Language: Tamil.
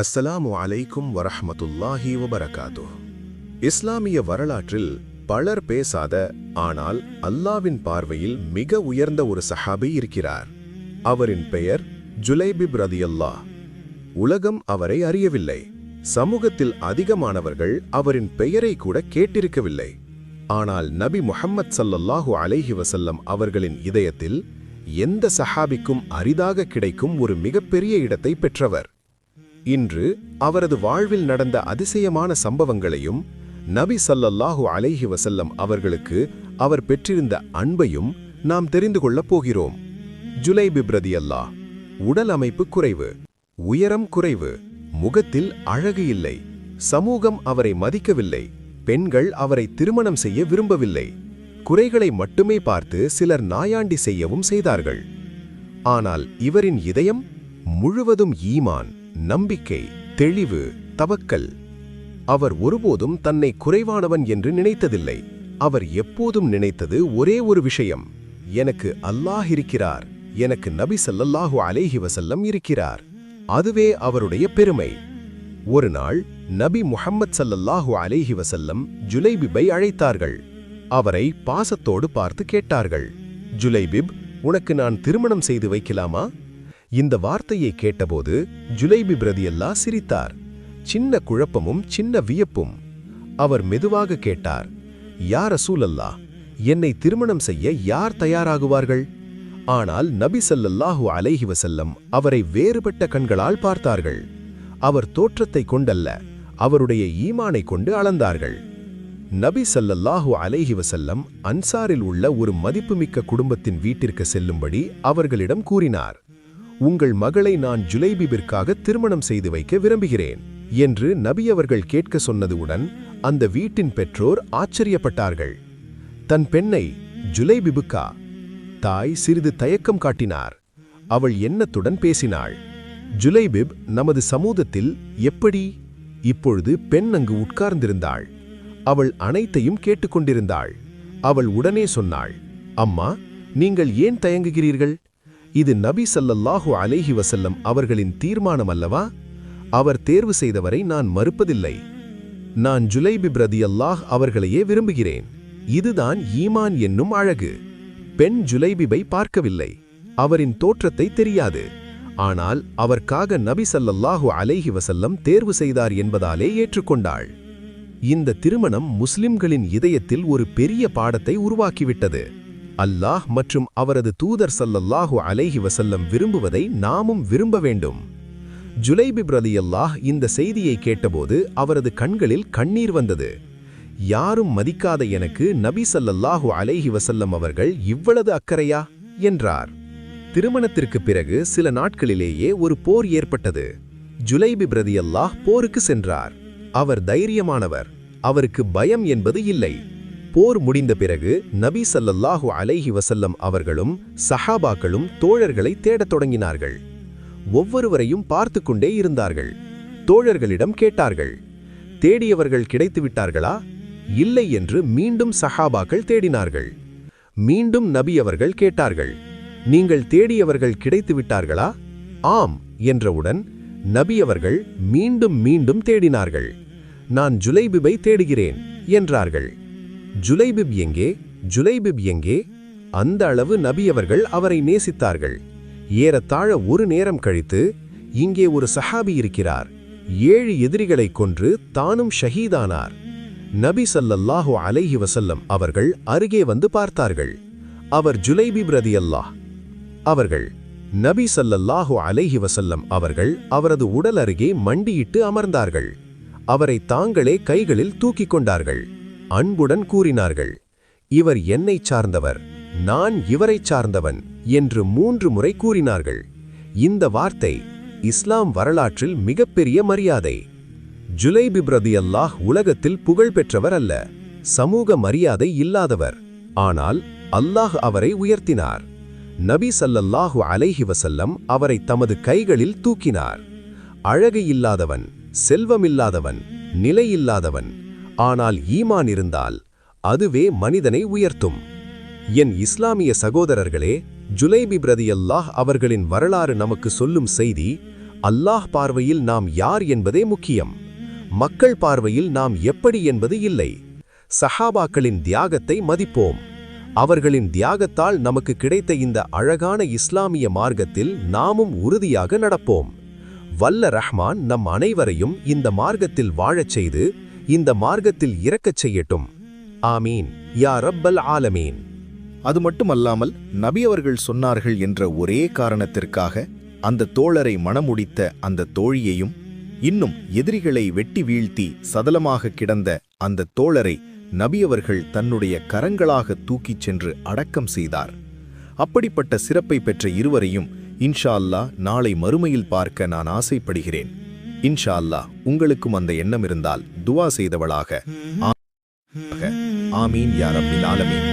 அஸ்ஸலாமு அலைக்கும் வரஹ்மத்துல்லாஹி வபரகாத்துஹ். இஸ்லாமிய வரலாற்றில் பலர் பேசாத ஆனால் அல்லாவின் பார்வையில் மிக உயர்ந்த ஒரு சஹாபி இருக்கிறார். அவரின் பெயர் ஜுலைபிப் ரதியல்லாஹ். உலகம் அவரை அறியவில்லை. சமூகத்தில் அதிகமானவர்கள் அவரின் பெயரை கூட கேட்டிருக்கவில்லை. ஆனால் நபி முஹம்மத் ஸல்லல்லாஹு அலைஹி வஸல்லம் அவர்களின் இதயத்தில் எந்த சஹாபிக்கும் அரிதாக கிடைக்கும் ஒரு மிகப்பெரிய இடத்தை பெற்றவர். இன்று அவரது வாழ்வில் நடந்த அதிசயமான சம்பவங்களையும் நபி ஸல்லல்லாஹு அலைஹி வஸல்லம் அவர்களுக்கு அவர் பெற்றிருந்த அன்பையும் நாம் தெரிந்து கொள்ளப் போகிறோம். ஜுலைபிப் ரதியல்லாஹ். உடல் அமைப்பு குறைவு, உயரம் குறைவு, முகத்தில் அழகு இல்லை. சமூகம் அவரை மதிக்கவில்லை. பெண்கள் அவரை திருமணம் செய்ய விரும்பவில்லை. குறைகளை மட்டுமே பார்த்து சிலர் நாயாண்டி செய்யவும் செய்தார்கள். ஆனால் இவரின் இதயம் முழுவதும் ஈமான், நம்பிக்கை, தெளிவு, தவக்கல். அவர் ஒருபோதும் தன்னை குறைவானவன் என்று நினைத்ததில்லை. அவர் எப்போதும் நினைத்தது ஒரே ஒரு விஷயம்: எனக்கு அல்லாஹ் இருக்கிறார், எனக்கு நபி ஸல்லல்லாஹு அலைஹி வஸல்லம் இருக்கிறார். அதுவே அவருடைய பெருமை. ஒரு நாள் நபி முஹம்மத் ஸல்லல்லாஹு அலைஹி வஸல்லம் ஜுலைபிபை அழைத்தார்கள். அவரை பாசத்தோடு பார்த்து கேட்டார்கள், ஜுலைபிப், உனக்கு நான் திருமணம் செய்து வைக்கலாமா? இந்த வார்த்தையை கேட்டபோது ஜுலைபிப் ரதியல்லாஹ் சிரித்தார். சின்ன குழப்பமும் சின்ன வியப்பும். அவர் மெதுவாக கேட்டார், யா ரசூலல்லாஹ், என்னை திருமணம் செய்ய யார் தயாராகுவார்கள்? ஆனால் நபி ஸல்லல்லாஹு அலைஹி வஸல்லம் அவரை வேறுபட்ட கண்களால் பார்த்தார்கள். அவர் தோற்றத்தை கொண்டல்ல, அவருடைய ஈமானை கொண்டு அளந்தார்கள். நபி ஸல்லல்லாஹு அலைஹி வஸல்லம் அன்சாரில் உள்ள ஒரு மதிப்புமிக்க குடும்பத்தின் வீட்டிற்கு செல்லும்படி அவர்களிடம் கூறினார். உங்கள் மகளை நான் ஜுலைபிபிற்காக திருமணம் செய்து வைக்க விரும்புகிறேன் என்று நபி அவர்கள் கேட்க சொன்னதுடன் அந்த வீட்டின் பெற்றோர் ஆச்சரியப்பட்டார்கள். தன் பெண்ணை ஜுலைபிபுக்கா? தாய் சிறிது தயக்கம் காட்டினார். அவள் எண்ணத்துடன் பேசினாள். ஜுலைபிப் நமது சமூகத்தில் எப்படி? இப்பொழுது பெண் அங்கு உட்கார்ந்திருந்தாள். அவள் அனைத்தையும் கேட்டுக்கொண்டிருந்தாள். அவள் உடனே சொன்னாள், அம்மா, நீங்கள் ஏன் தயங்குகிறீர்கள்? இது நபி ஸல்லல்லாஹு அலைஹி வஸல்லம் அவர்களின் தீர்மானம் அல்லவா? அவர் தேர்வு செய்தவரை நான் மறுப்பதில்லை. நான் ஜுலைபிப் ரதியல்லாஹ் அவர்களையே விரும்புகிறேன். இதுதான் ஈமான் என்னும் அழகு. பெண் ஜுலைபிபை பார்க்கவில்லை. அவரின் தோற்றத்தை தெரியாது. ஆனால் அவர்க்காக நபி ஸல்லல்லாஹு அலைஹி வஸல்லம் தேர்வு செய்தார் என்பதாலே ஏற்றுக்கொண்டாள். இந்த திருமணம் முஸ்லிம்களின் இதயத்தில் ஒரு பெரிய பாடத்தை உருவாக்கிவிட்டது. அல்லாஹ் மற்றும் அவரது தூதர் ஸல்லல்லாஹு அலைஹி வஸல்லம் விரும்புவதை நாமும் விரும்ப வேண்டும். ஜுலைபிப் ரலியல்லாஹ் இந்த செய்தியை கேட்டபோது அவரது கண்களில் கண்ணீர் வந்தது. யாரும் மதிக்காத எனக்கு நபி ஸல்லல்லாஹு அலைஹி வஸல்லம் அவர்கள் இவ்வளவு அக்கறையா என்றார். திருமணத்திற்கு பிறகு சில நாட்களிலேயே ஒரு போர் ஏற்பட்டது. ஜுலைபிப் ரலியல்லாஹ் போருக்கு சென்றார். அவர் தைரியமானவர். அவருக்கு பயம் என்பது இல்லை. போர் முடிந்த பிறகு நபி ஸல்லல்லாஹு அலைஹி வஸல்லம் அவர்களும் சஹாபாக்களும் தோழர்களை தேடத் தொடங்கினார்கள். ஒவ்வொருவரையும் பார்த்து கொண்டே இருந்தார்கள். தோழர்களிடம் கேட்டார்கள், தேடியவர்கள் கிடைத்துவிட்டார்களா? இல்லை என்று மீண்டும் சஹாபாக்கள் தேடினார்கள். மீண்டும் நபி அவர்கள் கேட்டார்கள், நீங்கள் தேடியவர்கள் கிடைத்துவிட்டார்களா? ஆம் என்றவுடன் நபி அவர்கள் மீண்டும் மீண்டும் தேடினார்கள். நான் ஜுலைபிபை தேடுகிறேன் என்றார்கள். ஜுலைபிப் எங்கே? ஜுலைபிப் எங்கே? அந்த அளவு நபி அவர்கள் அவரை நேசித்தார்கள். ஏறத்தாழ ஒரு நேரம் கழித்து, இங்கே ஒரு சஹாபி இருக்கிறார், 7 எதிரிகளை கொன்று தானும் ஷஹீதானார். நபி ஸல்லல்லாஹு அலைஹி வஸல்லம் அவர்கள் அருகே வந்து பார்த்தார்கள். அவர் ஜுலைபிப் ரதியல்லாஹ் அவர்கள். நபி ஸல்லல்லாஹு அலைஹி வஸல்லம் அவர்கள் அவரது உடல் அருகே மண்டியிட்டு அமர்ந்தார்கள். அவரை தாங்களே கைகளில் தூக்கிக் கொண்டார்கள். அன்புடன் கூறினார்கள், இவர் என்னை சார்ந்தவர், நான் இவரை சார்ந்தவன் என்று 3 முறை கூறினார்கள். இந்த வார்த்தை இஸ்லாம் வரலாற்றில் மிகப்பெரிய மரியாதை. ஜுலைபிப் ரலியல்லாஹ் உலகத்தில் புகழ் பெற்றவர் அல்ல, சமூக மரியாதை இல்லாதவர். ஆனால் அல்லாஹ் அவரை உயர்த்தினார். நபி ஸல்லல்லாஹு அலைஹி வஸல்லம் அவரை தமது கைகளில் தூக்கினார். அழகு இல்லாதவன், செல்வமில்லாதவன், நிலையில்லாதவன், ஆனால் ஈமான் இருந்தால் அதுவே மனிதனை உயர்த்தும். என் இஸ்லாமிய சகோதரர்களே, ஜுலைபிப் ரலியல்லாஹ் அவர்களின் வரலாறு நமக்கு சொல்லும் செய்தி, அல்லாஹ் பார்வையில் நாம் யார் என்பதே முக்கியம். மக்கள் பார்வையில் நாம் எப்படி என்பது இல்லை. சஹாபாக்களின் தியாகத்தை மதிப்போம். அவர்களின் தியாகத்தால் நமக்கு கிடைத்த இந்த அழகான இஸ்லாமிய மார்க்கத்தில் நாமும் உறுதியாக நடப்போம். வல்ல ரஹ்மான் நம் அனைவரையும் இந்த மார்க்கத்தில் வாழச் செய்து இந்த மார்க்கத்தில் இறக்கச் செய்யட்டும். ஆமீன் யா ரப்பல் ஆலமீன். அது மட்டுமல்லாமல் நபி அவர்கள் சொன்னார்கள் என்ற ஒரே காரணத்திற்காக அந்த தோழரை மணமுடித்த அந்த தோழியையும், இன்னும் எதிரிகளை வெட்டி வீழ்த்தி சதலமாக கிடந்த அந்த தோழரை நபி அவர்கள் தன்னுடைய கரங்களாக தூக்கிச் சென்று அடக்கம் செய்தார். அப்படிப்பட்ட சிறப்பை பெற்ற இருவரையும் இன்ஷா அல்லாஹ் நாளை மறுமையில் பார்க்க நான் ஆசைப்படுகிறேன். இன்ஷா அல்லாஹ் உங்களுக்கும் அந்த எண்ணம் இருந்தால் துவா செய்தவளாக ஆமீன் யா ரப்பில் ஆலமீன்.